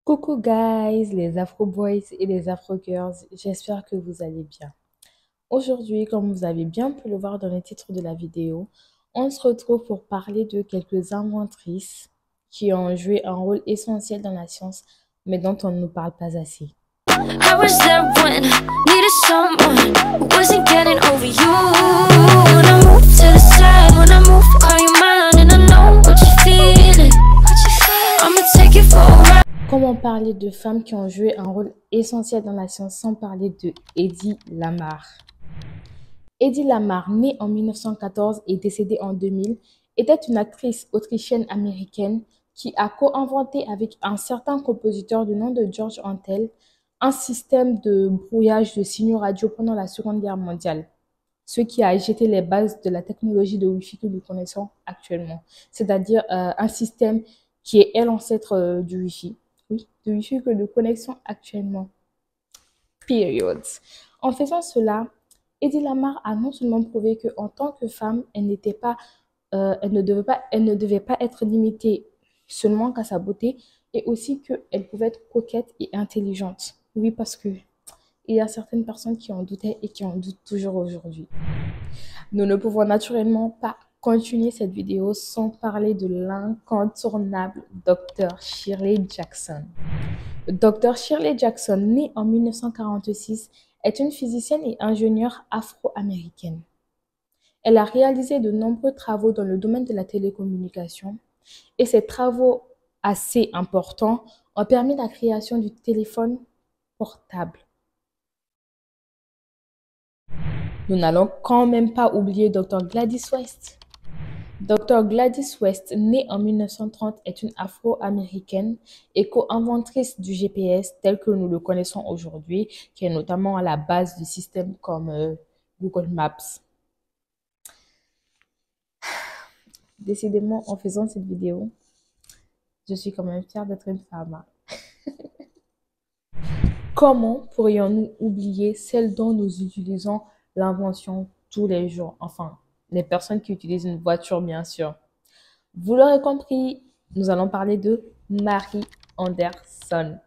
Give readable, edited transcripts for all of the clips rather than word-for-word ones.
Coucou guys, les Afro Boys et les Afro Girls, j'espère que vous allez bien. Aujourd'hui, comme vous avez bien pu le voir dans le titre de la vidéo, on se retrouve pour parler de quelques inventrices qui ont joué un rôle essentiel dans la science, mais dont on ne nous parle pas assez. I was there when I needed someone who wasn't getting over you. When I move to the side, when I move, call you mine, and I know what you're feeling. I'ma take you for a ride. Comment parler de femmes qui ont joué un rôle essentiel dans la science sans parler de Hedy Lamarr? Hedy Lamarr, née en 1914 et décédée en 2000, était une actrice autrichienne-américaine qui a co-inventé avec un certain compositeur du nom de George Antheil un système de brouillage de signaux radio pendant la Seconde Guerre mondiale, ce qui a jeté les bases de la technologie de Wi-Fi que nous connaissons actuellement, c'est-à-dire un système qui est l'ancêtre du Wi-Fi, oui, du Wi-Fi que nous connaissons actuellement. Periods. En faisant cela, Hedy Lamarr a non seulement prouvé qu'en tant que femme, elle ne devait pas être limitée seulement qu'à sa beauté, et aussi qu'elle pouvait être coquette et intelligente. Oui, parce que il y a certaines personnes qui en doutaient et qui en doutent toujours aujourd'hui. Nous ne pouvons naturellement pas continuer cette vidéo sans parler de l'incontournable Dr. Shirley Jackson. Dr. Shirley Jackson, née en 1946, est une physicienne et ingénieure afro-américaine. Elle a réalisé de nombreux travaux dans le domaine de la télécommunication et ses travaux assez importants ont permis la création du téléphone portable. Nous n'allons quand même pas oublier Dr. Gladys West. Dr. Gladys West, née en 1930, est une afro-américaine et co-inventrice du GPS tel que nous le connaissons aujourd'hui, qui est notamment à la base de systèmes comme Google Maps. Décidément, en faisant cette vidéo, je suis quand même fière d'être une femme. Comment pourrions-nous oublier celle dont nous utilisons l'invention tous les jours? Enfin, les personnes qui utilisent une voiture, bien sûr. Vous l'aurez compris, nous allons parler de Mary Anderson.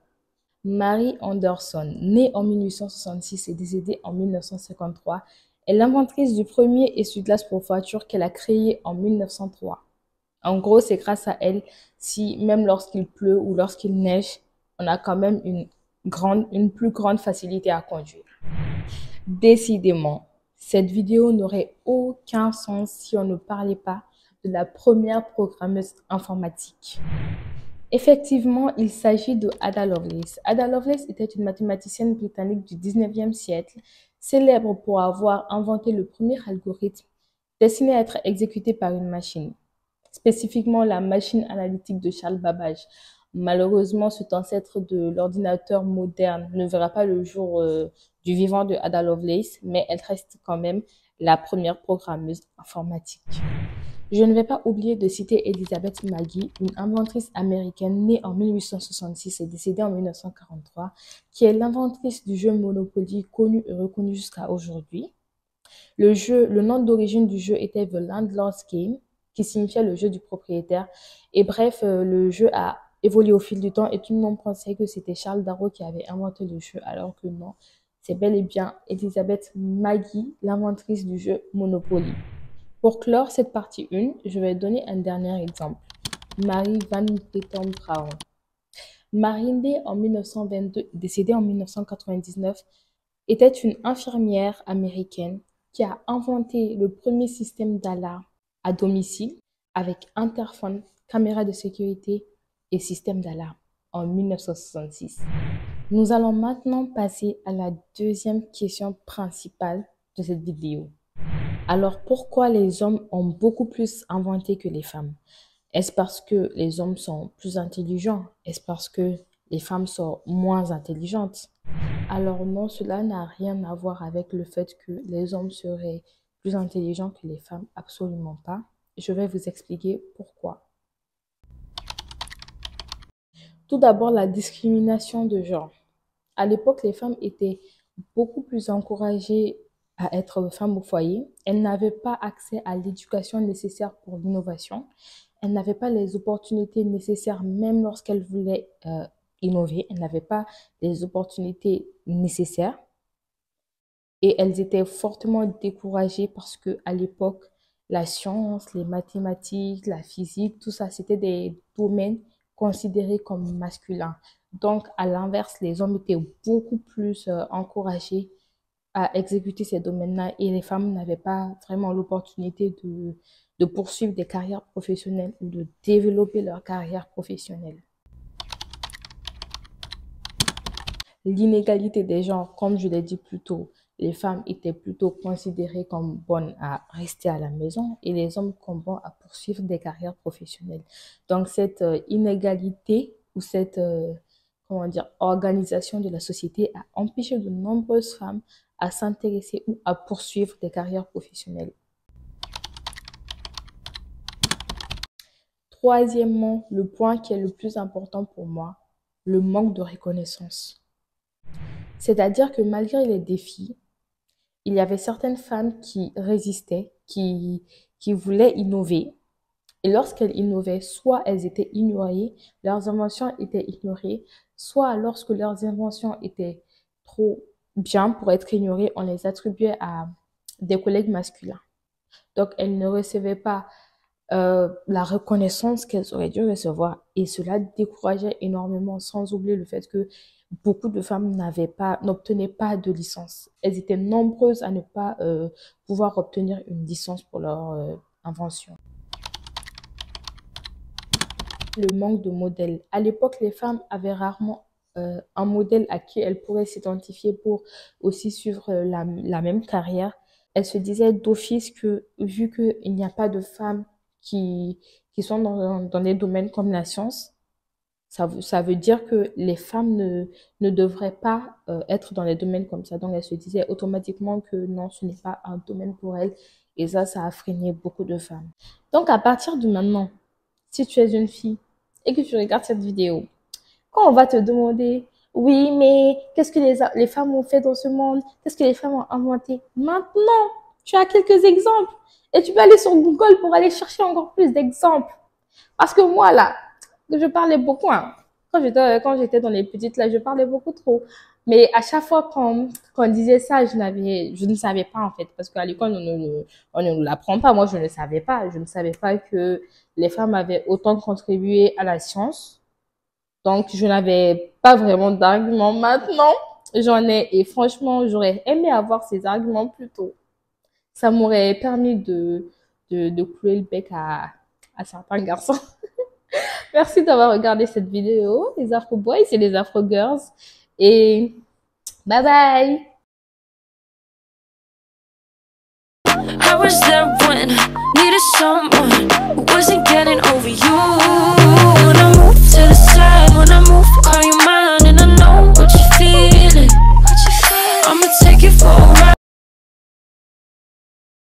Mary Anderson, née en 1866 et décédée en 1953, est l'inventrice du premier essuie-glace pour voiture qu'elle a créé en 1903. En gros, c'est grâce à elle si même lorsqu'il pleut ou lorsqu'il neige, on a quand même une plus grande facilité à conduire. Décidément, cette vidéo n'aurait aucun sens si on ne parlait pas de la première programmeuse informatique. Effectivement, il s'agit de Ada Lovelace. Ada Lovelace était une mathématicienne britannique du 19e siècle, célèbre pour avoir inventé le premier algorithme destiné à être exécuté par une machine, spécifiquement la machine analytique de Charles Babbage. Malheureusement, cet ancêtre de l'ordinateur moderne ne verra pas le jour du vivant de Ada Lovelace, mais elle reste quand même la première programmeuse informatique. Je ne vais pas oublier de citer Elizabeth Magie, une inventrice américaine née en 1866 et décédée en 1943, qui est l'inventrice du jeu Monopoly connu et reconnu jusqu'à aujourd'hui. Le nom d'origine du jeu était The Landlord's Game, qui signifiait le jeu du propriétaire. Et bref, le jeu a évolué au fil du temps et tout le monde pensait que c'était Charles Darrow qui avait inventé le jeu, alors que non, c'est bel et bien Elizabeth Magie, l'inventrice du jeu Monopoly. Pour clore cette partie 1, je vais donner un dernier exemple. Mary Van Petten Brown. Mary, née en 1922 et décédée en 1999, était une infirmière américaine qui a inventé le premier système d'alarme à domicile avec interphone, caméra de sécurité et système d'alarme en 1966. Nous allons maintenant passer à la deuxième question principale de cette vidéo. Alors pourquoi les hommes ont beaucoup plus inventé que les femmes? Est-ce parce que les hommes sont plus intelligents? Est-ce parce que les femmes sont moins intelligentes? Alors non, cela n'a rien à voir avec le fait que les hommes seraient plus intelligents que les femmes, absolument pas. Je vais vous expliquer pourquoi. Tout d'abord, la discrimination de genre. À l'époque, les femmes étaient beaucoup plus encouragées à être femmes au foyer. Elles n'avaient pas accès à l'éducation nécessaire pour l'innovation. Elles n'avaient pas les opportunités nécessaires même lorsqu'elles voulaient innover, elles n'avaient pas les opportunités nécessaires et elles étaient fortement découragées parce que à l'époque, la science, les mathématiques, la physique, tout ça, c'était des domaines considérés comme masculins. Donc, à l'inverse, les hommes étaient beaucoup plus encouragés à exécuter ces domaines-là et les femmes n'avaient pas vraiment l'opportunité de poursuivre des carrières professionnelles ou de développer leur carrière professionnelle. L'inégalité des genres, comme je l'ai dit plus tôt, les femmes étaient plutôt considérées comme bonnes à rester à la maison et les hommes comme bons à poursuivre des carrières professionnelles. Donc cette inégalité ou cette organisation de la société a empêché de nombreuses femmes à s'intéresser ou à poursuivre des carrières professionnelles. Troisièmement, le point qui est le plus important pour moi, le manque de reconnaissance. C'est-à-dire que malgré les défis, il y avait certaines femmes qui résistaient, qui voulaient innover. Et lorsqu'elles innovaient, soit elles étaient ignorées, leurs inventions étaient ignorées, soit lorsque leurs inventions étaient trop bien pour être ignorées, on les attribuait à des collègues masculins. Donc, elles ne recevaient pas la reconnaissance qu'elles auraient dû recevoir. Et cela décourageait énormément, sans oublier le fait que beaucoup de femmes n'obtenaient pas de licence. Elles étaient nombreuses à ne pas pouvoir obtenir une licence pour leur invention. Le manque de modèles. À l'époque, les femmes avaient rarement un modèle à qui elles pourraient s'identifier pour aussi suivre la même carrière. Elles se disaient d'office que, vu qu'il n'y a pas de femmes qui sont dans des domaines comme la science, ça veut dire que les femmes ne devraient pas être dans les domaines comme ça. Donc, elles se disaient automatiquement que non, ce n'est pas un domaine pour elles. Et ça a freiné beaucoup de femmes. Donc, à partir de maintenant, si tu es une fille et que tu regardes cette vidéo, quand on va te demander, oui, mais qu'est-ce que les femmes ont fait dans ce monde? Qu'est-ce que les femmes ont inventé? Maintenant, tu as quelques exemples. Et tu peux aller sur Google pour aller chercher encore plus d'exemples. Parce que moi, là, je parlais beaucoup. Hein. Quand j'étais dans les petites, là, je parlais beaucoup trop. Mais à chaque fois qu'on disait ça, je ne savais pas, en fait. Parce qu'à l'école, on ne nous l'apprend pas. Moi, je ne savais pas. Je ne savais pas que les femmes avaient autant contribué à la science. Donc, je n'avais pas vraiment d'arguments. Maintenant, j'en ai. Et franchement, j'aurais aimé avoir ces arguments plus tôt. Ça m'aurait permis de clouer le bec à certains garçons. Merci d'avoir regardé cette vidéo, les Afro Boys et les Afro Girls. Et bye bye! I was there when needed someone who wasn't